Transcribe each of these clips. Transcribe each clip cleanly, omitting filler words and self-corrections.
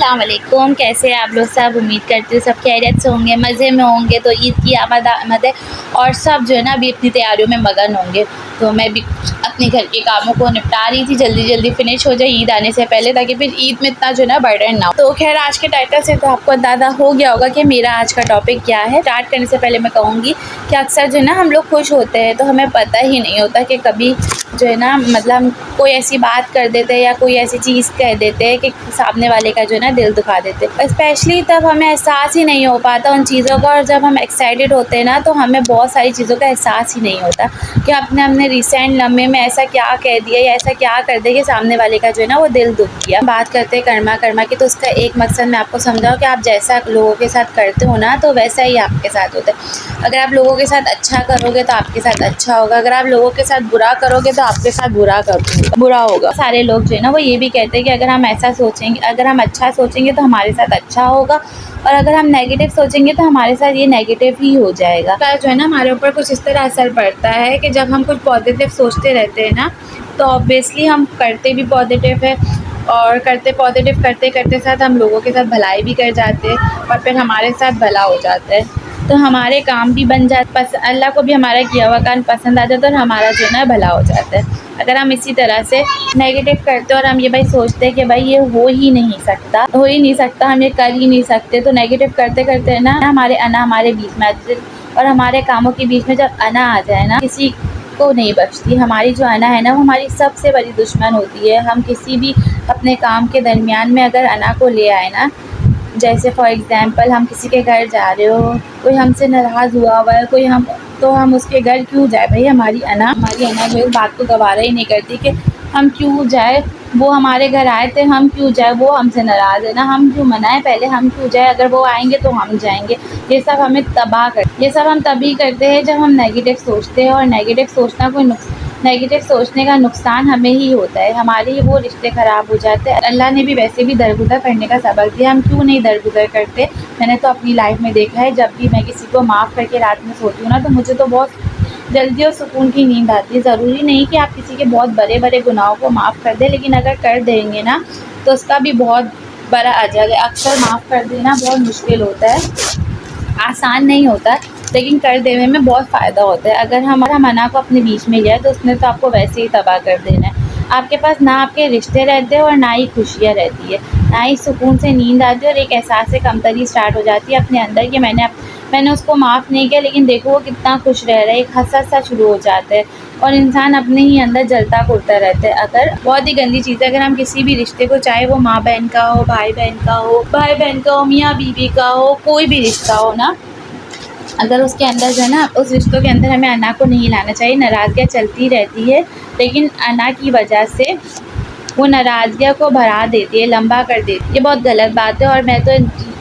अस्सलामुअलैकुम, कैसे हैं आप लोग सब। उम्मीद करती हूँ सब खैरियत से होंगे, मज़े में होंगे। तो ईद की आमद है और सब जो है ना अभी अपनी तैयारियों में मगन होंगे। तो मैं भी अपने घर के कामों को निपटा रही थी, जल्दी जल्दी फिनिश हो जाए ईद आने से पहले, ताकि फिर ईद में इतना जो है ना बर्डन ना हो। तो खैर आज के टाइटल से तो आपको अंदाज़ा हो गया होगा कि मेरा आज का टॉपिक क्या है। स्टार्ट करने से पहले मैं कहूँगी कि अक्सर जो है ना हम लोग खुश होते हैं तो हमें पता ही नहीं होता कि कभी जो है ना मतलब कोई ऐसी बात कर देते हैं या कोई ऐसी चीज़ कह देते हैं कि सामने वाले का जो है ना दिल दुखा देते हैं। स्पेशली तब हमें एहसास ही नहीं हो पाता उन चीज़ों का, और जब हम एक्साइटेड होते हैं ना तो हमें बहुत सारी चीज़ों का एहसास ही नहीं होता कि हमने रिसेंट लम्हे में ऐसा क्या कह दिया या ऐसा क्या कर दिया कि सामने वाले का जो है ना वो दिल दुख गया। बात करते हैं कर्मा की, तो उसका एक मकसद मैं आपको समझाऊँ कि आप जैसा लोगों के साथ करते हो ना तो वैसा ही आपके साथ होता है। अगर आप लोगों के साथ अच्छा करोगे तो आपके साथ अच्छा होगा, अगर आप लोगों के साथ बुरा करोगे तो आपके साथ बुरा होगा। सारे लोग जो है ना वो ये भी कहते हैं कि अगर हम ऐसा सोचेंगे, अगर हम अच्छा सोचेंगे तो हमारे साथ अच्छा होगा, और अगर हम नेगेटिव सोचेंगे तो हमारे साथ ये नेगेटिव ही हो जाएगा। तो जो है ना हमारे ऊपर कुछ इस तरह असर पड़ता है कि जब हम कुछ पॉजिटिव सोचते रहते हैं ना तो ऑब्वियसली हम करते भी पॉजिटिव है, और पॉजिटिव करते करते साथ हम लोगों के साथ भलाई भी कर जाते हैं और फिर हमारे साथ भला हो जाता है। तो हमारे काम भी बन जाते, अल्लाह को भी हमारा किया हुआ काम पसंद आ जाता है और हमारा जो है ना भला हो जाता है। अगर हम इसी तरह से नेगेटिव करते और हम ये भाई सोचते हैं कि भाई ये हो ही नहीं सकता, हम ये कर ही नहीं सकते, तो नेगेटिव करते करते ना हमारे अना हमारे बीच में आ जाती है। और हमारे कामों के बीच में जब अना आ जाए ना, किसी को नहीं बख्शती। हमारी जो अना है ना वो हमारी सबसे बड़ी दुश्मन होती है। हम किसी भी अपने काम के दरमियान में अगर अना को ले आए ना, जैसे फॉर एग्ज़ाम्पल हम किसी के घर जा रहे हो, कोई हमसे नाराज़ हुआ हुआ है, हम उसके घर क्यों जाए भाई। हमारी अना जो है बात को गवारा ही नहीं करती कि हम क्यों जाए, वो हमारे घर आए थे, हम क्यों जाए, वो हमसे नाराज़ है ना, हम क्यों मनाएं, पहले हम क्यों जाए, अगर वो आएंगे तो हम जाएंगे। ये सब हमें तबाह कर, ये सब हम तभी करते हैं जब हम नेगेटिव सोचते हैं, और नेगेटिव सोचने का नुकसान हमें ही होता है, हमारे वो रिश्ते ख़राब हो जाते हैं। अल्लाह ने भी वैसे भी दरगुजर करने का सबक दिया, हम क्यों नहीं दरगुजर करते। मैंने तो अपनी लाइफ में देखा है, जब भी मैं किसी को माफ़ करके रात में सोती हूँ ना तो मुझे तो बहुत जल्दी और सुकून की नींद आती है। ज़रूरी नहीं कि आप किसी के बहुत बड़े बड़े गुनाहों को माफ़ कर दें, लेकिन अगर कर देंगे ना तो उसका भी बहुत बड़ा अजर है। अक्सर माफ़ कर देना बहुत मुश्किल होता है, आसान नहीं होता, लेकिन कर देने में बहुत फ़ायदा होता है। अगर हमारा मना को अपने बीच में लिया तो उसने तो आपको वैसे ही तबाह कर देना है। आपके पास ना आपके रिश्ते रहते हैं और ना ही खुशियाँ रहती है, ना ही सुकून से नींद आती है, और एक एहसास से कमतरी स्टार्ट हो जाती है अपने अंदर कि मैंने उसको माफ़ नहीं किया, लेकिन देखो वो कितना खुश रह रहा है। एक हसद सा शुरू हो जाता है और इंसान अपने ही अंदर जलता घुलता रहता है। अगर बहुत ही गंदी चीज़ है, अगर हम किसी भी रिश्ते को, चाहे वो माँ बहन का हो, भाई बहन का हो, मियाँ बीवी का हो, कोई भी रिश्ता हो ना, अगर उसके अंदर जो है ना उस रिश्तों के अंदर हमें अना को नहीं लाना चाहिए। नाराज़गियाँ चलती रहती है, लेकिन अना की वजह से वो नाराज़गियों को बढ़ा देती है, लंबा कर देती है। ये बहुत गलत बात है और मैं तो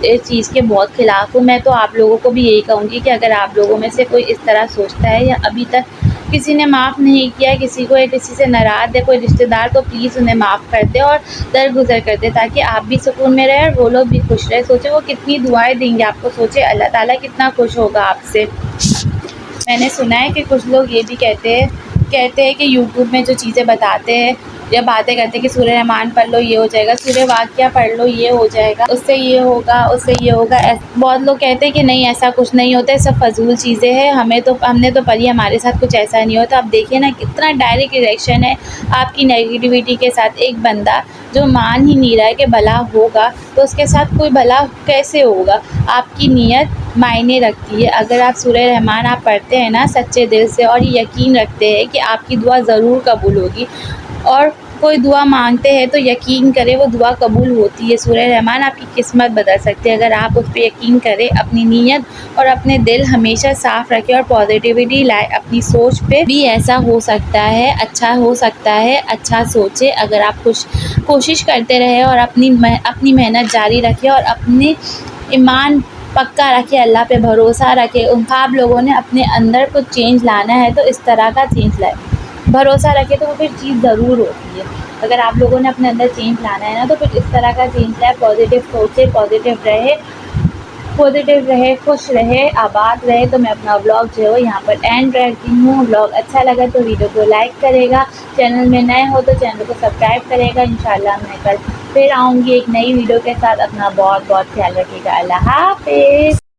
इस चीज़ के बहुत ख़िलाफ़ हूँ। मैं तो आप लोगों को भी यही कहूँगी कि अगर आप लोगों में से कोई इस तरह सोचता है या अभी तक किसी ने माफ़ नहीं किया किसी को, या किसी से नाराज़ है कोई रिश्तेदार, तो प्लीज़ उन्हें माफ़ कर दे और दरगुज़र कर दे, ताकि आप भी सुकून में रहें और वो लोग भी खुश रहें। सोचें वो कितनी दुआएँ देंगे आपको, सोचें अल्लाह ताला कितना खुश होगा आपसे। मैंने सुना है कि कुछ लोग ये भी कहते हैं कि यूट्यूब में जो चीज़ें बताते हैं या बातें करते हैं कि सूरह रहमान पढ़ लो ये हो जाएगा, सूरह वाक़िया पढ़ लो ये हो जाएगा, उससे ये होगा। बहुत लोग कहते हैं कि नहीं ऐसा कुछ नहीं होता है, सब फ़ज़ूल चीज़ें हैं, हमने तो पढ़ी, हमारे साथ कुछ ऐसा नहीं होता। अब देखिए ना कितना डायरेक्ट रिएक्शन है आपकी नेगेटिविटी के साथ। एक बंदा जो मान ही नहीं रहा है कि भला होगा, तो उसके साथ कोई भला कैसे होगा। आपकी नीयत मायने रखती है। अगर आप सूरह रहमान आप पढ़ते हैं ना सच्चे दिल से और ये यकीन रखते हैं कि आपकी दुआ ज़रूर कबूल होगी, और कोई दुआ मांगते हैं तो यकीन करें वो दुआ कबूल होती है। सूरह रहमान आपकी किस्मत बदल सकती है अगर आप उस पर यकीन करें। अपनी नीयत और अपने दिल हमेशा साफ़ रखें और पॉजिटिविटी लाए अपनी सोच पे भी। ऐसा हो सकता है, अच्छा हो सकता है, अच्छा सोचें। अगर आप कोशिश करते रहे और अपनी मेहनत जारी रखें और अपने ईमान पक्का रखें, अल्लाह पे भरोसा रखें। आप लोगों ने अपने अंदर कुछ चेंज लाना है तो इस तरह का चेंज लाए, भरोसा रखें तो वो फिर चीज़ ज़रूर होती है। अगर आप लोगों ने अपने अंदर चेंज लाना है ना तो फिर इस तरह का चेंज लाए। पॉजिटिव सोचें, पॉजिटिव रहे, खुश रहे, आबाद रहे। तो मैं अपना व्लॉग जो है यहाँ पर एंड करती हूँ। व्लॉग अच्छा लगा तो वीडियो को लाइक करेगा, चैनल में नए हो तो चैनल को सब्सक्राइब करेगा। इंशाल्लाह मैं कल फिर आऊँगी एक नई वीडियो के साथ। अपना बहुत बहुत ख्याल रखिएगा। अल्लाह हाफ़िज़।